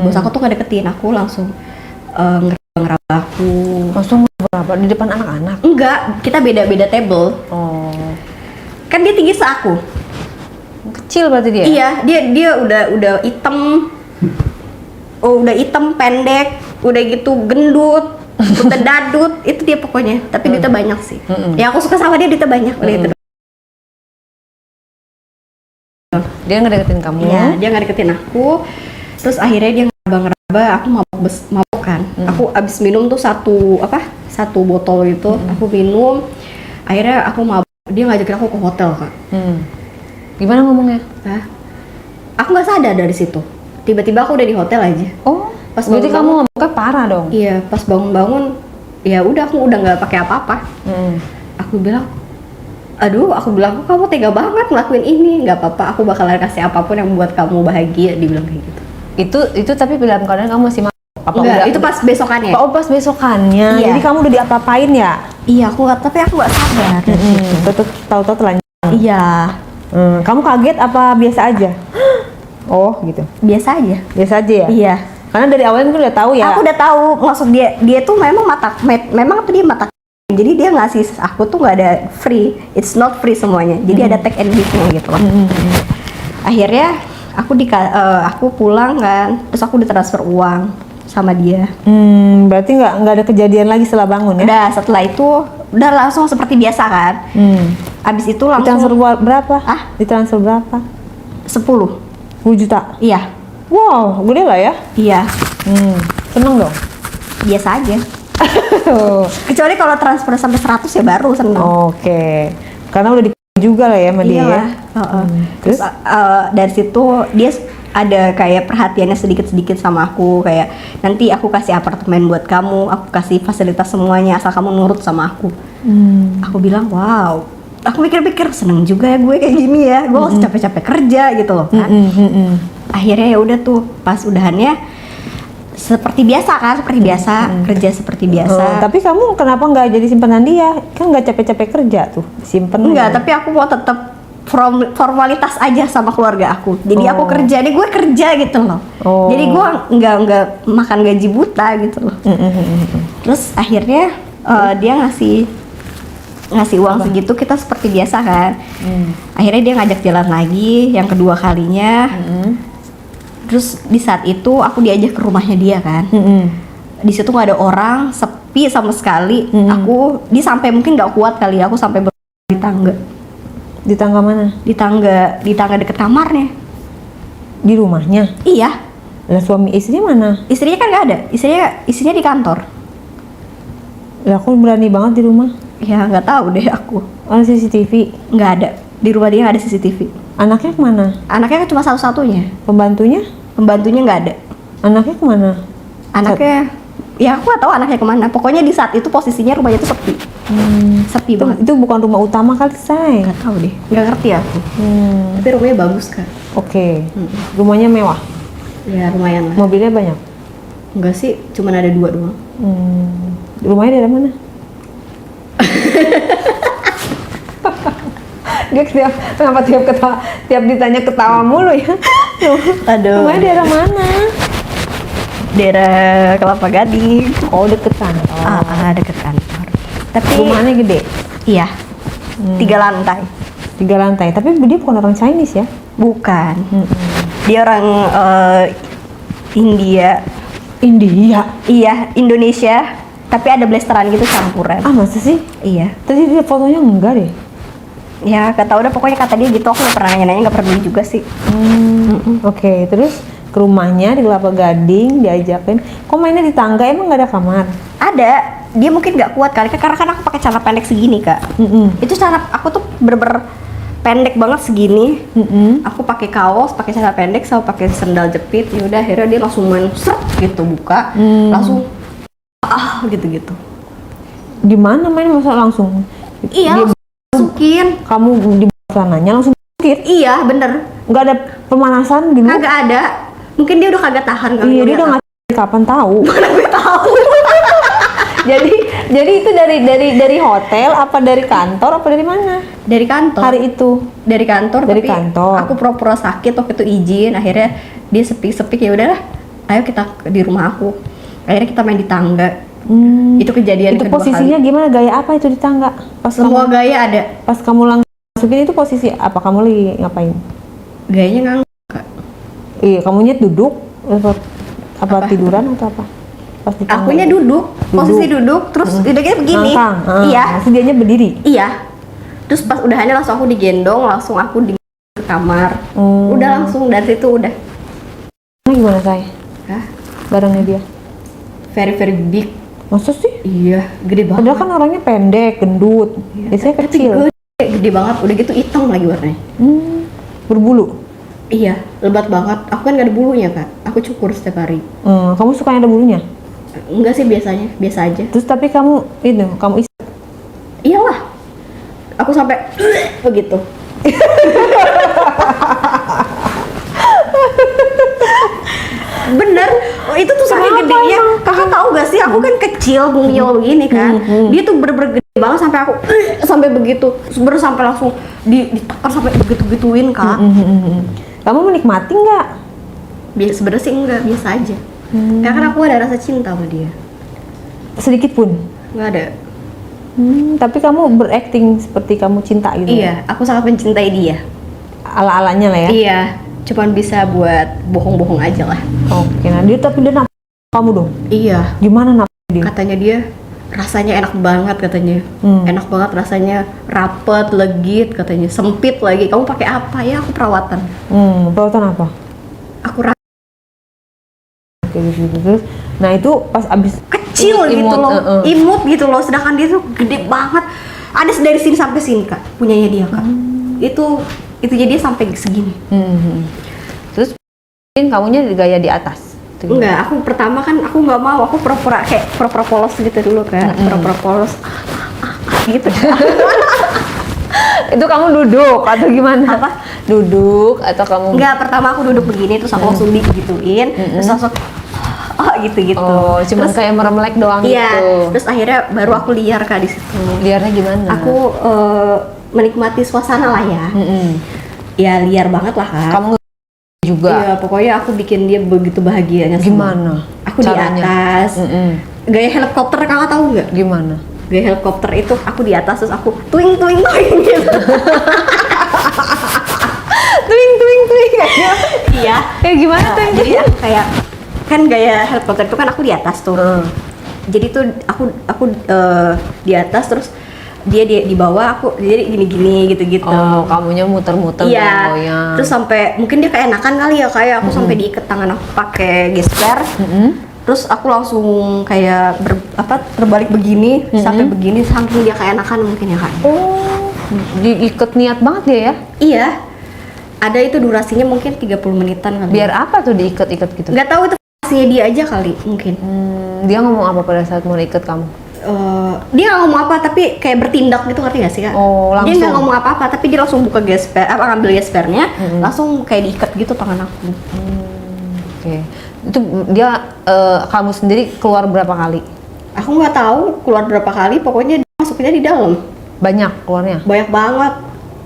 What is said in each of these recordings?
Bos aku tuh nggak deketin aku, langsung ngeraba aku. Langsung berapa di depan anak-anak? Enggak, kita beda-beda table. Oh, Kan dia tinggi seaku. kecil berarti dia? Iya, dia udah hitam. Oh, udah hitam, pendek, udah gitu gendut, udah dadut, itu dia pokoknya. Tapi duitnya banyak sih. Ya aku suka sama dia, duitnya banyak. Udah itu. Dia ngedeketin kamu? Iya, dia nggak deketin aku. Terus akhirnya dia ngeraba-ngeraba, aku mabuk kan. Aku abis minum tuh satu botol gitu, aku minum. Akhirnya aku mabuk, dia ngajakin aku ke hotel, Kak. Gimana ngomongnya? Hah? Aku nggak sadar dari situ. Tiba-tiba aku udah di hotel aja. Oh, Pas berarti kamu bangun-bangun- ngomongnya parah dong? Iya, pas bangun-bangun, ya udah aku udah nggak pakai apa-apa. Aku bilang, kamu tega banget ngelakuin ini. Nggak apa-apa, aku bakalan kasih apapun yang membuat kamu bahagia. Dibilang kayak gitu. Itu tapi dalam keadaan kamu masih apa Enggak, udah? itu pas besokannya. Oh, pas besokannya. Iya. Jadi kamu udah diapa-apain ya? Iya, tapi aku nggak sadar. Tetep tahu-tahu telanjang. Iya, Kamu kaget apa biasa aja? Oh, gitu. biasa aja. Biasa aja ya? Iya. Karena dari awal kan udah tahu ya. Aku udah tahu maksud dia tuh memang memang tuh dia mata. Jadi dia ngasih aku tuh nggak ada free, it's not free semuanya. Jadi ada take and give-nya gitu loh. Akhirnya aku pulang kan, terus aku ditransfer uang sama dia. Berarti nggak ada kejadian lagi setelah bangun ya? Udah setelah itu udah langsung seperti biasa kan. Abis itu langsung Ditransfer berapa? Ah? Ditransfer berapa? 10. 10 juta? Iya, Wow, gede lah ya? iya, Seneng dong? biasa aja. Kecuali kalau transfer sampai 100 ya baru seneng. Oke. Karena udah juga lah ya sama dia ya? Iyalah, Terus dari situ dia ada kayak perhatiannya sedikit-sedikit sama aku, kayak nanti aku kasih apartemen buat kamu, aku kasih fasilitas semuanya asal kamu nurut sama aku. Aku bilang wow, aku mikir-mikir seneng juga ya gue kayak gini ya, gue harus capek-capek kerja gitu loh kan. Akhirnya ya udah tuh pas udahannya seperti biasa kan, kerja seperti biasa. Tapi kamu kenapa nggak jadi simpanan dia? Kan nggak capek-capek kerja tuh, simpen. Enggak, tapi aku mau tetap formalitas aja sama keluarga aku. Jadi aku kerja, gue kerja gitu loh. Jadi gue nggak makan gaji buta gitu loh. Terus akhirnya dia ngasih uang segitu, kita seperti biasa kan. Akhirnya dia ngajak jalan lagi yang kedua kalinya. Terus di saat itu aku diajak ke rumahnya dia kan. Di situ nggak ada orang, sepi sama sekali. Dia sampai mungkin nggak kuat kali, aku sampai di tangga. Di tangga mana? Di tangga deket kamarnya. Di rumahnya? Iya. Lah suami istrinya mana? Istrinya kan nggak ada. Istrinya di kantor. Lah aku berani banget di rumah. Ya nggak tahu deh aku. Ada CCTV? Nggak ada. Di rumah dia nggak ada CCTV. Anaknya kemana? Anaknya kan cuma satu-satunya. Pembantunya? Pembantunya nggak ada. Anaknya kemana? Anaknya, ya aku nggak tahu anaknya kemana. Pokoknya di saat itu posisinya rumahnya itu sepi. Sepi banget. Itu bukan rumah utama kali, say. Nggak tahu deh. Nggak ngerti aku. Tapi rumahnya bagus kan. Oke. Rumahnya mewah? Ya lumayan lah. Mobilnya banyak? Enggak sih, cuma ada 2 doang. Rumahnya daerah mana? Dia kenapa tiap ditanya ketawa mulu ya? Aduh. Rumahnya daerah mana? Daerah Kelapa Gading. Oh, deket kantor. Deket kantor. Tapi Rumahnya gede? iya. 3 lantai. 3 lantai. Tapi dia bukan orang Chinese ya? Bukan. Dia orang India. India? Iya, Indonesia. Tapi ada blasteran gitu campuran. Ah, masa sih? Iya. Tadi dia fotonya enggak deh. Ya, gak tau udah, pokoknya kata dia gitu. Aku gak pernah nanya-nanya, gak pernah beli juga sih. Oke, terus ke rumahnya di Kelapa Gading diajakin. Kok mainnya di tangga? Emang nggak ada kamar? Ada, dia mungkin gak kuat kali, karena kan aku pakai celana pendek segini kak. Itu celana aku tuh bener-bener pendek banget segini. Aku pakai kaos, pakai celana pendek, sama pakai sandal jepit. Ya udah, akhirnya dia langsung main seret gitu, buka, langsung gitu-gitu. Di mana main masa langsung? Iya, Dia masukin. kamu di celananya langsung sakit? Iya, bener. Nggak ada pemanasan dulu? Kagak ada. Mungkin dia udah kagak tahan kali. Iya, dia udah nggak kapan tahu. Mana gue tahu. jadi itu dari hotel apa dari kantor apa dari mana? Dari kantor. Hari itu Dari kantor. Dari tapi kantor. aku pura-pura sakit waktu itu izin. Akhirnya dia sepi-sepi, ya udahlah. ayo kita di rumah aku. Akhirnya kita main di tangga. Itu kejadian Itu kedua posisinya kali. gimana? Gaya apa itu di tangga? Pas Semua kamu, gaya ada. pas kamu langsung masukin itu posisi apa? Kamu lagi ngapain? Gayanya ngangguk, Kak. Iya, kamunya duduk apa tiduran atau apa? Pas di tangga. Akunya duduk, posisi duduk, terus udah gitu begini. Ngangkang. Iya, Masih dianya berdiri. iya. Terus pas udahannya langsung aku digendong, langsung aku di ke kamar. Udah langsung dari situ udah. Nah, gimana saya? Hah? Barangnya dia. Very very big. Masa sih? Iya, gede banget. Padahal kan orangnya pendek, gendut. Biasanya Tapi kecil. gede banget, udah gitu hitam lagi warnanya. Berbulu. Iya, lebat banget. Aku kan gak ada bulunya, Kak. Aku cukur setiap hari. Kamu suka yang ada bulunya? Enggak sih, biasanya, biasa aja. Terus tapi kamu isi. Iyalah. Aku sampai begitu. Bener, itu tuh saking Kenapa gedenya. emang? Kakak tahu gak sih, aku kan kecil, mungil begini kan. Dia tuh bener-bener gede banget sampai aku sampai begitu. Bener sampai langsung ditakar sampai begitu-gituin, Kak. Kamu menikmati nggak? Sebenarnya sih enggak, biasa aja. Karena kan aku ada rasa cinta sama dia. Sedikit pun. Nggak ada. Tapi kamu berakting seperti kamu cinta gitu. Iya, aku sangat mencintai dia. Ala-alanya lah ya. Iya, cuman bisa buat bohong-bohong aja lah. Oke, nah dia nafsu kamu dong. Iya, Gimana nafsu dia? katanya dia rasanya enak banget katanya. Enak banget rasanya, rapet, legit katanya. Sempit lagi. Kamu pakai apa? Ya aku perawatan. Perawatan apa? Aku Oke, gitu. Terus, nah itu pas abis kecil gitu imut, loh. Imut gitu loh. Sedangkan dia tuh gede banget. Ada dari sini sampai sini, Kak. Punyanya dia, Kak. Itu jadi dia sampai segini. Terus mungkin kamunya gaya di atas. Enggak, aku pertama kan aku nggak mau, aku pura-pura kayak pura-pura polos gitu dulu kan, pura-pura polos gitu. Itu kamu duduk atau gimana? Apa? Duduk atau kamu? Enggak, pertama aku duduk begini terus aku langsung digituin, terus langsung gitu-gitu. Oh, cuman Terus, kayak meremlek doang iya, gitu. terus akhirnya baru aku liar Kak di situ. Liarnya gimana? Aku menikmati suasana lah ya. Ya liar banget lah Kak. Kamu juga. Iya, pokoknya aku bikin dia begitu bahagianya. Gimana? Aku caranya? Di atas. Gaya helikopter, Kakak tahu nggak? Gimana? Gaya helikopter itu aku di atas terus aku tuing tuing tuing gitu. Tuing Iya. Kayak gimana tuh? Jadi aku kayak kan gaya helikopter itu kan aku di atas tuh. Jadi tuh aku di atas terus dia di bawah, aku jadi gini-gini gitu-gitu. Oh, kamunya muter-muter Iya. goyang. Terus sampai mungkin dia keenakan kali ya, kayak aku sampai diikat tangan aku pakai gesper. Terus aku langsung kayak terbalik begini sampai begini saking dia keenakan mungkin ya Kak. Oh, diikat niat banget dia ya? Iya. Ada itu durasinya mungkin 30 menitan kali. Biar apa tuh diikat-ikat gitu? Nggak tahu itu durasinya dia aja kali mungkin. Dia ngomong apa pada saat mau ikat kamu? Dia nggak ngomong apa tapi kayak bertindak gitu, ngerti gak sih Kak? Oh, Dia langsung. nggak ngomong apa-apa tapi dia langsung buka gesper, ngambil gespernya, langsung kayak diikat gitu tangan aku. Oke. Itu dia kamu sendiri keluar berapa kali? Aku nggak tahu keluar berapa kali, pokoknya dia masukinnya di dalam. Banyak keluarnya? Banyak banget.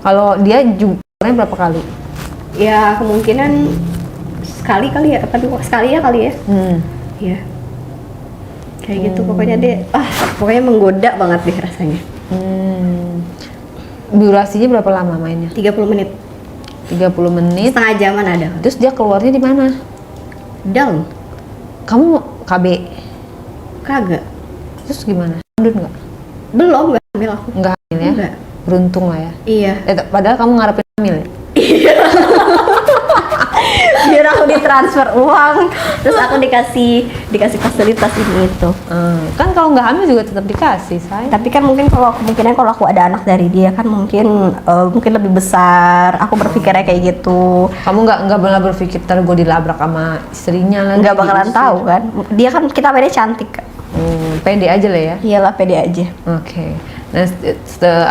Kalau dia juga keluarnya berapa kali? Ya kemungkinan sekali kali ya, apa dua sekali ya kali ya. Iya. Kayak gitu pokoknya dia, pokoknya menggoda banget deh rasanya. Durasinya berapa lama mainnya? 30 menit. 30 menit. Setengah jaman ada. Terus dia keluarnya di mana? Dalam. Kamu KB? Kagak. Terus gimana? Hamil nggak? Belum, nggak hamil aku. Nggak hamil ya? Nggak. Beruntung lah ya. Iya. Padahal kamu ngarepin hamil ya? Biar aku ditransfer uang, terus aku dikasih fasilitas ini itu. Kan kalau nggak hamil juga tetap dikasih, say. Tapi kan mungkin kalau aku ada anak dari dia kan mungkin lebih besar. Aku berpikirnya kayak gitu. Kamu nggak pernah berpikir ntar gue dilabrak sama istrinya lagi? Nggak bakalan tahu kan. Dia kan kita beda cantik Kak. Pede aja lah ya. Iyalah pede aja. Oke. Nah,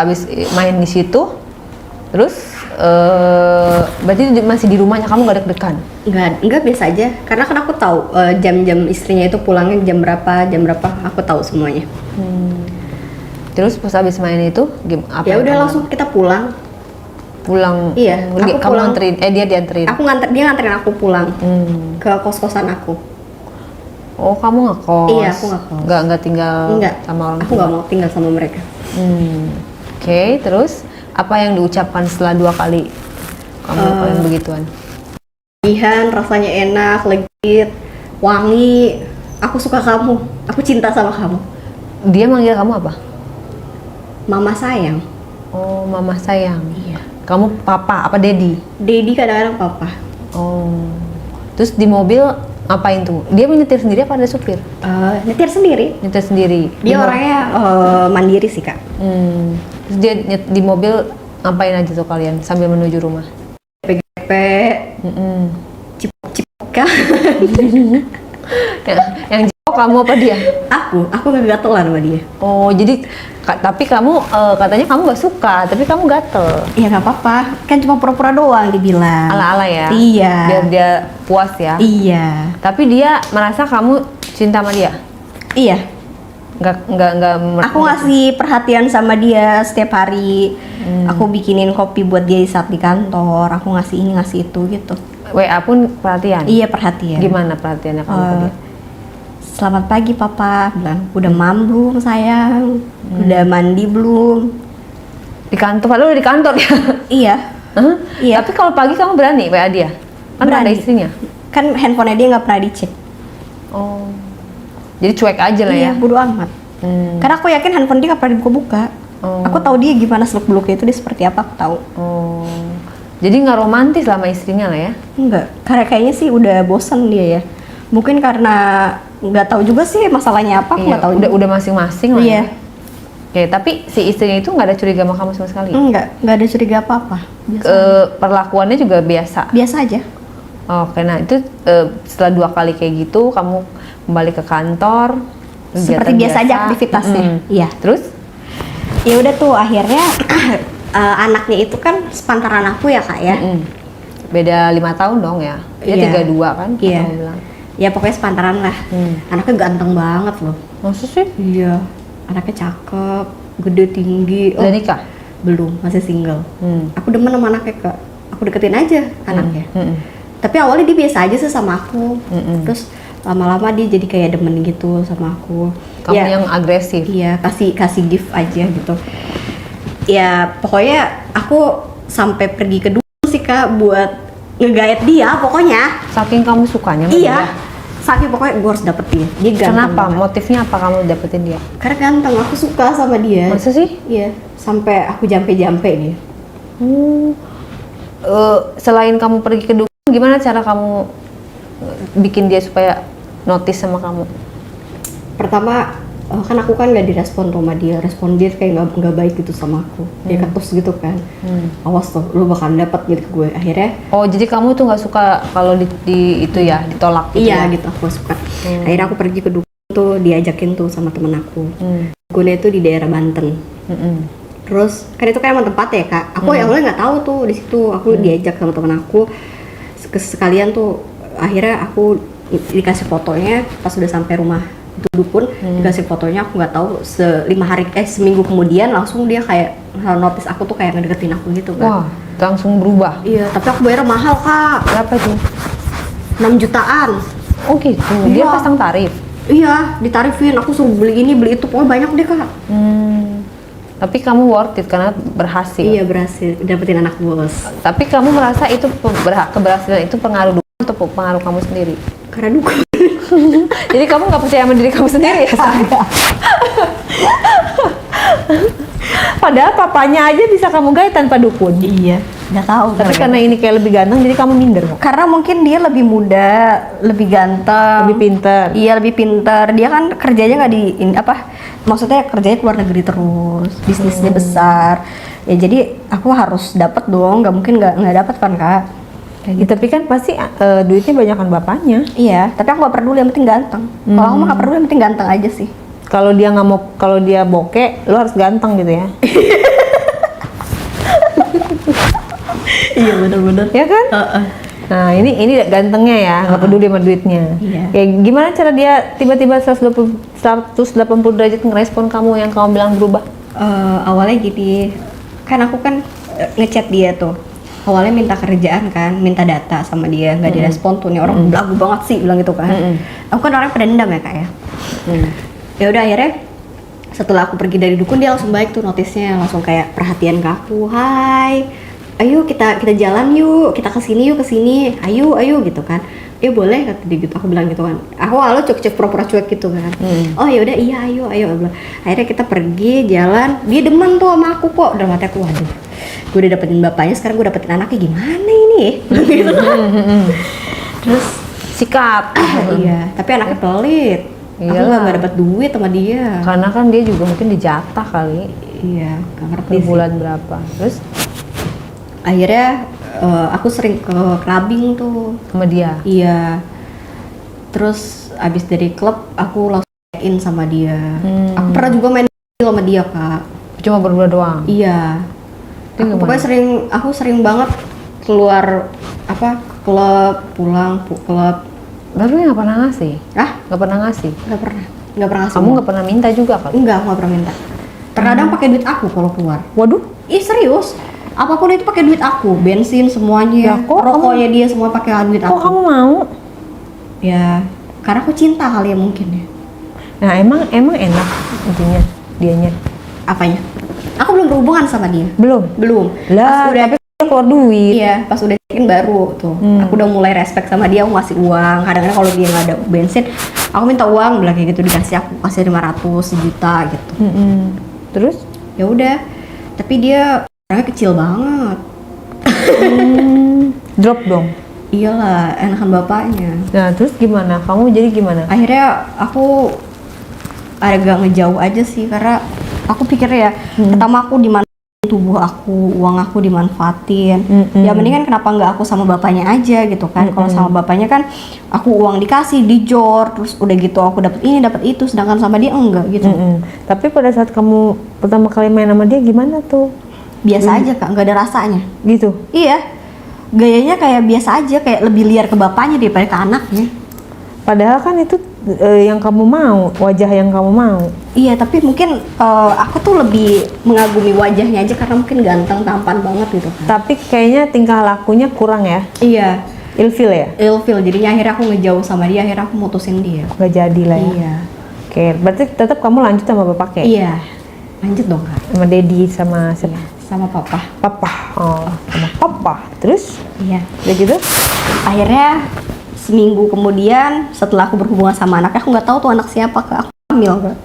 abis main di situ, terus berarti masih di rumahnya, kamu nggak deg-degan? Enggak biasa aja. Karena kan aku tahu jam-jam istrinya itu pulangnya jam berapa, aku tahu semuanya. Terus pas abis main itu, apa? Ya udah langsung kita pulang. Pulang. Iya, aku Kamu pulang. nganterin, dia dianterin. Dia nganterin aku pulang ke kos-kosan aku. Oh, kamu ngekos? Iya, aku ngekos. Nggak tinggal Enggak, sama orang aku tua? nggak mau tinggal sama mereka. Oke, terus apa yang diucapkan setelah 2 kali kamu kalian begituan? Pilihan rasanya enak, legit, wangi. Aku suka kamu, aku cinta sama kamu. Dia manggil kamu apa? Mama sayang. Oh, mama sayang. Iya. Kamu papa apa daddy? Daddy kadang-kadang papa. Oh. Terus di mobil ngapain tuh? Dia menyetir sendiri apa ada supir? Nyetir sendiri. Nyetir sendiri. Dia orangnya mandiri sih kak. Terus dia di mobil ngapain aja tuh kalian sambil menuju rumah? PGP, cipok kak. yang jauh kamu apa dia? Aku ngegatelan sama dia. Oh, jadi tapi kamu katanya kamu nggak suka, tapi kamu gatel. Ya nggak apa-apa, kan cuma pura-pura doang dibilang. Ala-ala ya? Iya. Biar dia puas ya? Iya. Tapi dia merasa kamu cinta sama dia? Iya. Nggak. Aku ngasih perhatian sama dia setiap hari. Aku bikinin kopi buat dia di saat di kantor. Aku ngasih ini ngasih itu gitu. WA pun perhatian? Iya perhatian. Gimana perhatiannya kamu ke dia? Selamat pagi papa, bilang udah mam belum sayang, udah mandi belum? Di kantor, padahal udah di kantor ya? Iya. Hah? Iya. Tapi kalau pagi kamu berani WA dia? Kan ada Berani. istrinya? Kan handphonenya dia nggak pernah dicek. Oh. Jadi cuek aja lah Iya, ya? bodo amat. Karena aku yakin handphone dia nggak pernah dibuka-buka. Oh. Aku tahu dia gimana seluk beluknya itu dia seperti apa, aku tahu. Oh. Jadi nggak romantis lah sama istrinya lah ya? Enggak, karena kayaknya sih udah bosan dia ya. Mungkin karena nggak tahu juga sih masalahnya apa, aku nggak tahu. Udah masing-masing lah Iya. ya? Oke, tapi si istrinya itu nggak ada curiga sama kamu sama sekali? Nggak ada curiga apa-apa. Biasa, Perlakuannya juga biasa? biasa aja. Oke, nah itu setelah 2 kali kayak gitu, kamu kembali ke kantor, Seperti kegiatan biasa aja aktivitasnya. Iya. Terus? Ya udah tuh akhirnya anaknya itu kan sepantaran aku ya kak ya. Beda 5 tahun dong ya? Dia Iya. 32 kan? Iya. Kamu bilang. Ya pokoknya sepantaran lah. Anaknya ganteng banget loh. Maksud sih? Iya. Anaknya cakep, gede tinggi. Udah nikah? Belum, masih single. Aku demen sama anaknya kak. Aku deketin aja anaknya. Tapi awalnya dia biasa aja sih sama aku. Terus lama-lama dia jadi kayak demen gitu sama aku. Kamu yang agresif? Iya, kasih gift aja gitu. Ya pokoknya aku sampai pergi ke Dukun sih kak buat ngegaet dia pokoknya. Saking kamu sukanya sama Iya. dia? Saking pokoknya gue harus dapetin. Dia ganteng Kenapa? banget. Motifnya apa kamu dapetin dia? Karena ganteng, aku suka sama dia. Masa sih? Iya, sampai aku jampe-jampe nih. Selain kamu pergi ke dukun, gimana cara kamu bikin dia supaya notice sama kamu? Pertama, kan aku kan nggak direspon sama dia. Respon dia kayak nggak baik gitu sama aku. Dia ketus gitu kan. Awas tuh, lu bakal dapet gitu ke gue. Akhirnya, Oh, jadi kamu tuh nggak suka kalau di itu ya, ditolak gitu iya ya? gitu aku suka. Akhirnya aku pergi ke Dukun tuh, diajakin tuh sama temen aku. Dukunnya itu di daerah Banten. Terus kan itu kan emang tempat ya kak. Aku awalnya nggak tahu tuh di situ. Aku diajak sama temen aku. Sekalian tuh akhirnya aku dikasih fotonya pas udah sampai rumah itu dukun. Dikasih fotonya, aku nggak tahu seminggu kemudian langsung dia kayak notice aku tuh kayak ngedeketin aku gitu kan. Wah, langsung berubah. Iya, tapi aku bayar mahal kak. Berapa tuh? 6 jutaan. Oh gitu, dia Iya. pasang tarif? Iya, ditarifin. Aku suruh beli ini, beli itu. Pokoknya banyak deh kak. Tapi kamu worth it karena berhasil. Iya, berhasil dapetin anak bos. Tapi kamu merasa itu keberhasilan itu pengaruh dukun atau pengaruh kamu sendiri? Karena dukun. Jadi kamu nggak percaya sama diri kamu sendiri ya? Padahal papanya aja bisa kamu gaya tanpa dukun. Iya, nggak tahu. Tapi karena ini kayak lebih ganteng, jadi kamu minder kok. Karena mungkin dia lebih muda, lebih ganteng, Lebih pinter. Iya, lebih pinter. Dia kan kerjanya nggak maksudnya kerjanya keluar negeri terus, bisnisnya besar. Ya jadi aku harus dapat dong, nggak mungkin nggak dapat kan kak. Kayak Ya, tapi kan pasti duitnya banyakan bapaknya. Iya, tapi aku nggak peduli, yang penting ganteng. Kalau aku mah nggak peduli, yang penting ganteng aja sih. Kalau dia nggak mau, kalau dia bokeh, lu harus ganteng gitu ya? Iya benar-benar. Ya kan? Nah ini gantengnya ya, nggak peduli sama duitnya. Iya. Kayak gimana cara dia tiba-tiba 180 derajat ngerespon kamu yang kamu bilang berubah? Awalnya gini, kan aku kan ngechat dia tuh. awalnya minta kerjaan kan, minta data sama dia, nggak direspon tuh, nih orang belagu banget sih bilang gitu kan. Aku kan orang pendendam ya kak ya. Ya udah akhirnya setelah aku pergi dari dukun dia langsung baik tuh notisnya, langsung kayak perhatian ke aku, hai, ayo kita jalan yuk, kita kesini yuk, kesini, ayo gitu kan. Ya boleh kata dia gitu, aku bilang gitu kan. Aku awalnya cuek pura-pura cuek gitu kan. Oh ya udah iya ayo. Akhirnya kita pergi jalan, dia demen tuh sama aku kok. Dalam hati aku, waduh, gue udah dapetin bapaknya, sekarang gue dapetin anaknya, gimana ini? Gitu kan. Terus Sikap. iya, tapi anaknya pelit. Aku Iyalah. nggak dapet duit sama dia. Karena kan dia juga mungkin dijatah kali Iya, gak ngerti per sih. bulan berapa. Terus Akhirnya aku sering ke clubbing tuh. sama dia. Iya. Terus abis dari klub aku langsung check-in sama dia. Aku pernah juga main sama dia kak. Cuma berdua doang. Iya. Dia Aku gimana? pokoknya aku sering banget keluar ke klub, pulang klub. Tapi nggak pernah ngasih. Nggak Nggak pernah ngasih. pernah ngasih. Kamu nggak pernah minta juga kan? Nggak pernah minta. Terkadang pakai duit aku kalau keluar. Waduh. Ih serius. Apapun itu pakai duit aku, bensin semuanya, Ya, kok rokoknya dia semua pakai duit Kok aku. kamu mau? Ya, karena aku cinta kali ya mungkin ya. Nah emang enak intinya dianya. Apanya? Aku belum berhubungan sama dia. Belum. Pas Lah, udah tapi kan keluar duit. iya, pas udah check-in baru tuh. Aku udah mulai respect sama dia, aku ngasih uang. Kadang-kadang kalau dia nggak ada bensin, aku minta uang, bilang kayak gitu, dikasih, aku kasih 500, 1 juta gitu. Terus? Ya udah. Tapi dia orangnya kecil banget. Drop dong. Iyalah, enakan bapaknya. Nah terus gimana? Kamu jadi gimana? Akhirnya aku agak ngejauh aja sih, karena aku pikir ya pertama aku dimanfaatin tubuh aku, uang aku dimanfaatin. Ya mendingan kenapa nggak aku sama bapaknya aja gitu kan. Kalau sama bapaknya kan aku uang dikasih, dijor, terus udah gitu aku dapat ini dapat itu, sedangkan sama dia enggak gitu. Tapi pada saat kamu pertama kali main sama dia gimana tuh? Biasa aja kak, nggak ada rasanya. Gitu? Iya, gayanya kayak biasa aja, kayak lebih liar ke bapaknya daripada ke anaknya. Padahal kan itu yang kamu mau, wajah yang kamu mau. Iya, tapi mungkin aku tuh lebih mengagumi wajahnya aja karena mungkin ganteng, tampan banget gitu kan. Tapi kayaknya tingkah lakunya kurang ya? Iya, Ilfil ya? ilfil. Jadinya akhirnya aku ngejauh sama dia, akhirnya aku mutusin dia. Gak jadi lah ya? Iya. Oke, berarti tetap kamu lanjut sama bapaknya? Iya. Lanjut dong kak. Sama daddy, sama siapa? Sama papa. Papa. Oh, sama papa. Terus? Iya. Udah gitu? Akhirnya seminggu kemudian setelah aku berhubungan sama anaknya, aku nggak tahu tuh anak siapa kak. Aku hamil kak.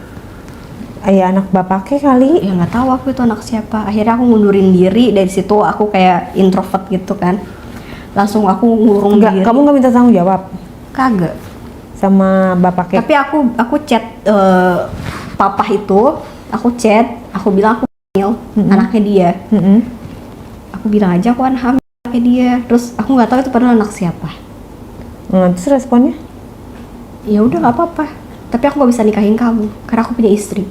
Ayah anak bapaknya kali? Ya nggak tahu aku itu anak siapa. Akhirnya aku ngundurin diri, dari situ aku kayak introvert gitu kan. Langsung aku ngurung Enggak, diri. kamu nggak minta tanggung jawab Kagak. sama bapaknya? Tapi aku chat papa itu, aku chat, aku bilang aku hamil anaknya dia. Aku bilang aja aku hamil anaknya dia. Terus aku nggak tahu itu padahal anak siapa. Terus responnya? Ya udah nggak apa-apa. Tapi aku nggak bisa nikahin kamu karena aku punya istri.